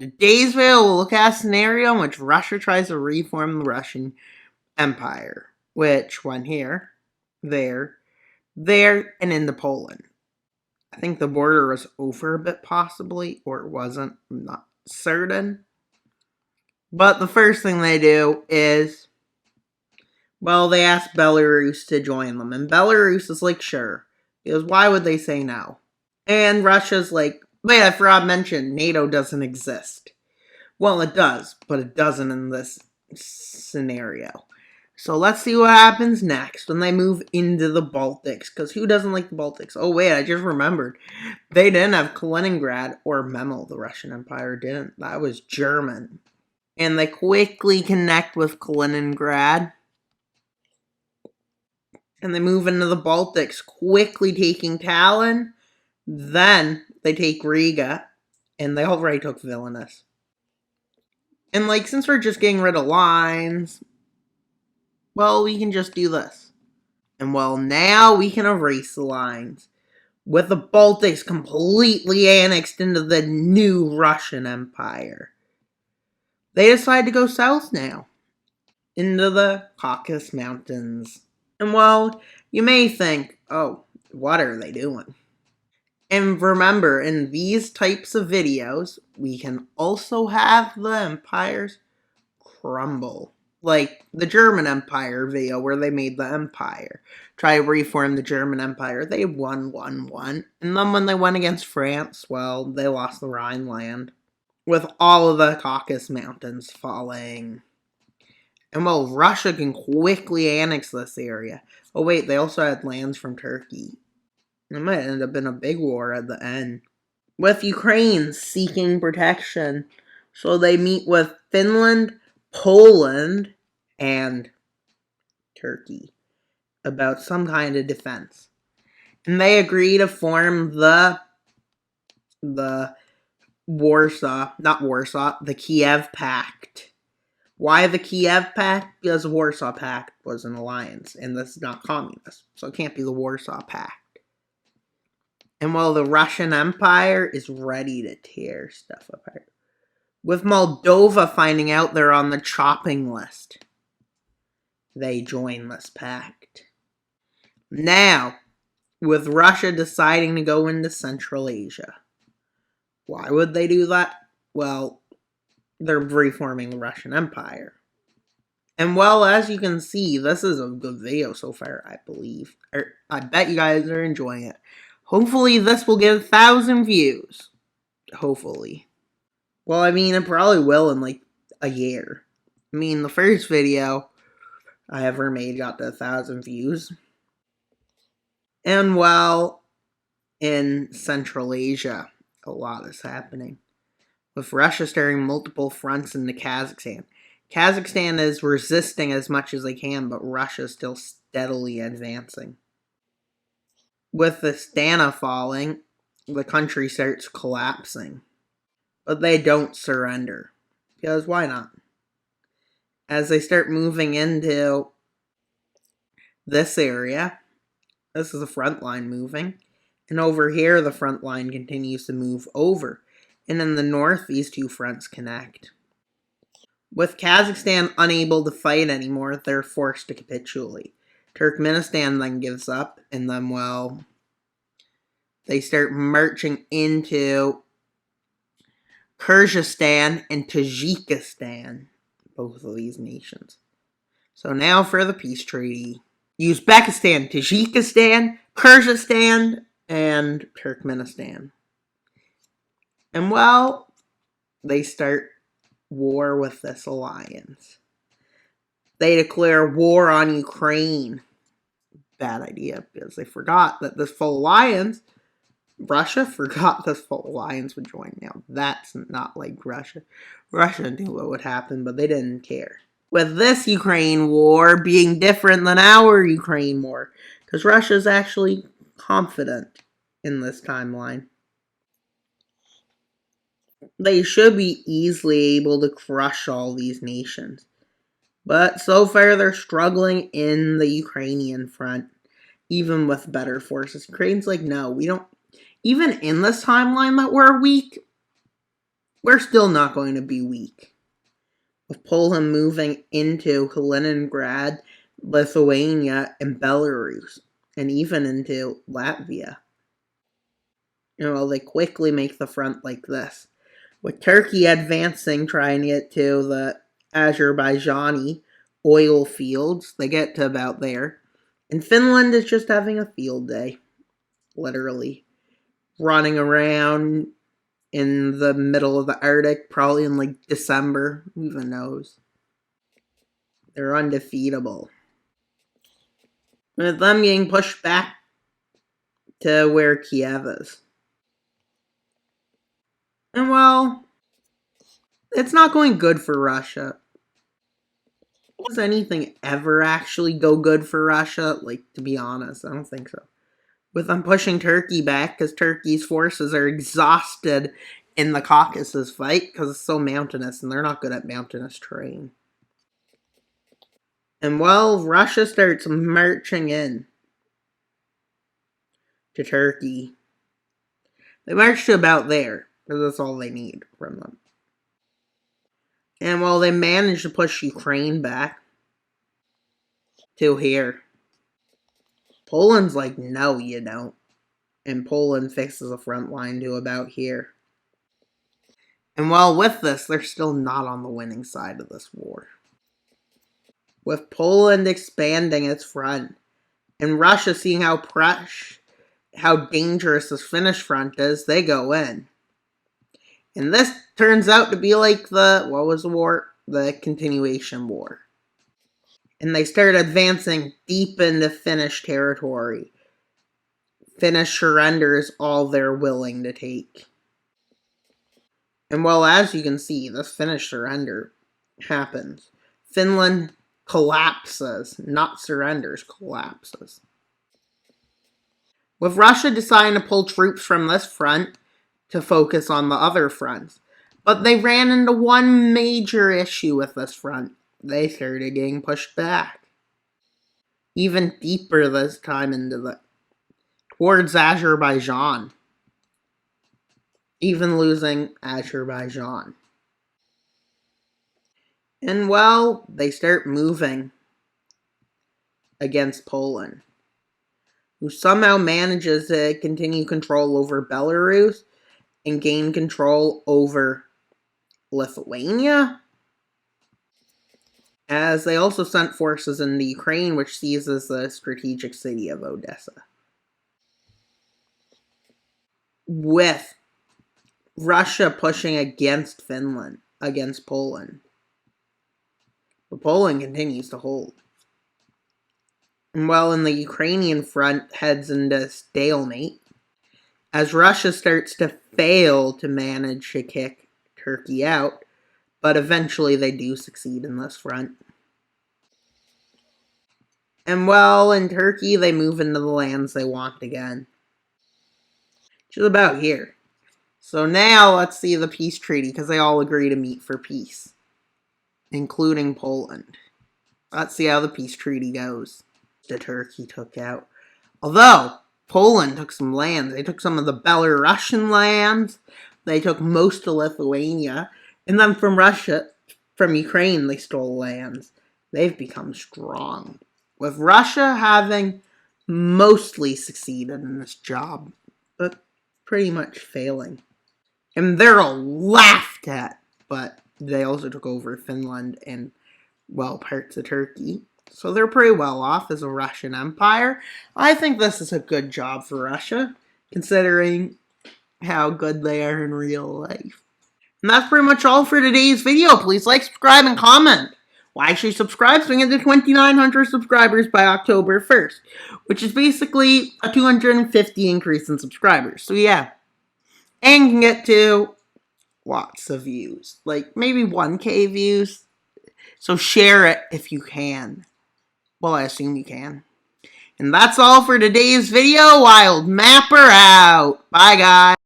Today's video will look at a scenario in which Russia tries to reform the Russian Empire, which went here, there, and into Poland. I think the border was over a bit possibly, or it wasn't, I'm not certain. But the first thing they do is, well, they ask Belarus to join them. And Belarus is like, sure. Because why would they say no? And Russia's like, wait, I forgot to mention, NATO doesn't exist. Well, it does, but it doesn't in this scenario. So let's see what happens next when they move into the Baltics. Because who doesn't like the Baltics? Oh, wait, I just remembered. They didn't have Kaliningrad or Memel. The Russian Empire didn't. That was German. And they quickly connect with Kaliningrad. And they move into the Baltics, quickly taking Tallinn. Then they take Riga. And they already took Vilnius. And, like, since we're just getting rid of lines, well, we can just do this. And, well, now we can erase the lines. With the Baltics completely annexed into the new Russian Empire. They decide to go south now. Into the Caucasus Mountains. And, well, you may think, oh, what are they doing? And remember, in these types of videos, we can also have the empires crumble. Like the German Empire video where they made the empire. Try to reform the German Empire. They won. And then when they went against France, well, they lost the Rhineland. With all of the Caucasus Mountains falling. And well, Russia can quickly annex this area. Oh wait, they also had lands from Turkey. It might end up in a big war at the end. With Ukraine seeking protection. So they meet with Finland, Poland, and Turkey about some kind of defense. And they agree to form the Kiev Pact. Why the Kiev Pact? Because the Warsaw Pact was an alliance, and this is not communist, so it can't be the Warsaw Pact. And while the Russian Empire is ready to tear stuff apart. With Moldova finding out they're on the chopping list, they join this pact. Now, with Russia deciding to go into Central Asia. Why would they do that? Well, they're reforming the Russian Empire. And well, as you can see, this is a good video so far, I believe. I bet you guys are enjoying it. Hopefully this will get 1,000 views. Hopefully. Well, I mean, it probably will in like a year. I mean, the first video I ever made got to 1,000 views. And well, in Central Asia, a lot is happening. With Russia starting multiple fronts into Kazakhstan. Kazakhstan is resisting as much as they can, but Russia is still steadily advancing. With the Astana falling, the country starts collapsing. But they don't surrender. Because why not? As they start moving into this area, this is the front line moving. And over here, the front line continues to move over. And in the north, these two fronts connect. With Kazakhstan unable to fight anymore, they're forced to capitulate. Turkmenistan then gives up, and then, well, they start marching into Kyrgyzstan and Tajikistan, both of these nations. So now for the peace treaty. Uzbekistan, Tajikistan, Kyrgyzstan, and Turkmenistan. And well, they start war with this alliance. They declare war on Ukraine. Bad idea, because they forgot that this full alliance, Russia forgot this full alliance would join. Now, that's not like Russia. Russia knew what would happen, but they didn't care. With this Ukraine war being different than our Ukraine war, because Russia's actually confident in this timeline. They should be easily able to crush all these nations. But so far they're struggling in the Ukrainian front, even with better forces. Ukraine's like, no, we don't. Even in this timeline that we're weak, we're still not going to be weak. With Poland moving into Kaliningrad, Lithuania, and Belarus, and even into Latvia. They quickly make the front like this. With Turkey advancing, trying to get to the Azerbaijani oil fields, they get to about there. And Finland is just having a field day, literally. Running around in the middle of the Arctic, probably in like December, who even knows. They're undefeatable. With them getting pushed back to where Kiev is. And well, it's not going good for Russia. Does anything ever actually go good for Russia? Like, to be honest, I don't think so. With them pushing Turkey back, because Turkey's forces are exhausted in the Caucasus fight, because it's so mountainous, and they're not good at mountainous terrain. And well, Russia starts marching in to Turkey. They march to about there, because that's all they need from them. And well, they manage to push Ukraine back to here. Poland's like, no, you don't. And Poland fixes a front line to about here. And while with this, they're still not on the winning side of this war. With Poland expanding its front, and Russia seeing how dangerous this Finnish front is, they go in. And this turns out to be like what was the war? The Continuation War. And they start advancing deep into Finnish territory. Finnish surrenders all they're willing to take. And well, as you can see, this Finnish surrender happens. Finland collapses, not surrenders, collapses. With Russia deciding to pull troops from this front to focus on the other fronts. But they ran into one major issue with this front. They started getting pushed back. Even deeper this time towards Azerbaijan. Even losing Azerbaijan. And well, they start moving against Poland, who somehow manages to continue control over Belarus and gain control over Lithuania, as they also sent forces into Ukraine, which seizes the strategic city of Odessa. With Russia pushing against Finland, against Poland. But Poland continues to hold. And while in the Ukrainian front heads into stalemate, as Russia starts to fail to manage to kick Turkey out, but eventually they do succeed in this front. And well, in Turkey, they move into the lands they want again. Which is about here. So now let's see the peace treaty, because they all agree to meet for peace. Including Poland. Let's see how the peace treaty goes. The Turkey took out. Although, Poland took some lands. They took some of the Belarusian lands. They took most of Lithuania. And then from Ukraine, they stole lands. They've become strong. With Russia having mostly succeeded in this job, but pretty much failing. And they're all laughed at, but they also took over Finland and, well, parts of Turkey. So they're pretty well off as a Russian empire. I think this is a good job for Russia, considering how good they are in real life. And that's pretty much all for today's video. Please like, subscribe, and comment. Why should you subscribe? So we get to 2,900 subscribers by October 1st, which is basically a 250 increase in subscribers. So yeah. And can get to lots of views. Like maybe 1K views. So share it if you can. Well, I assume you can. And that's all for today's video. Wild Mapper out. Bye, guys.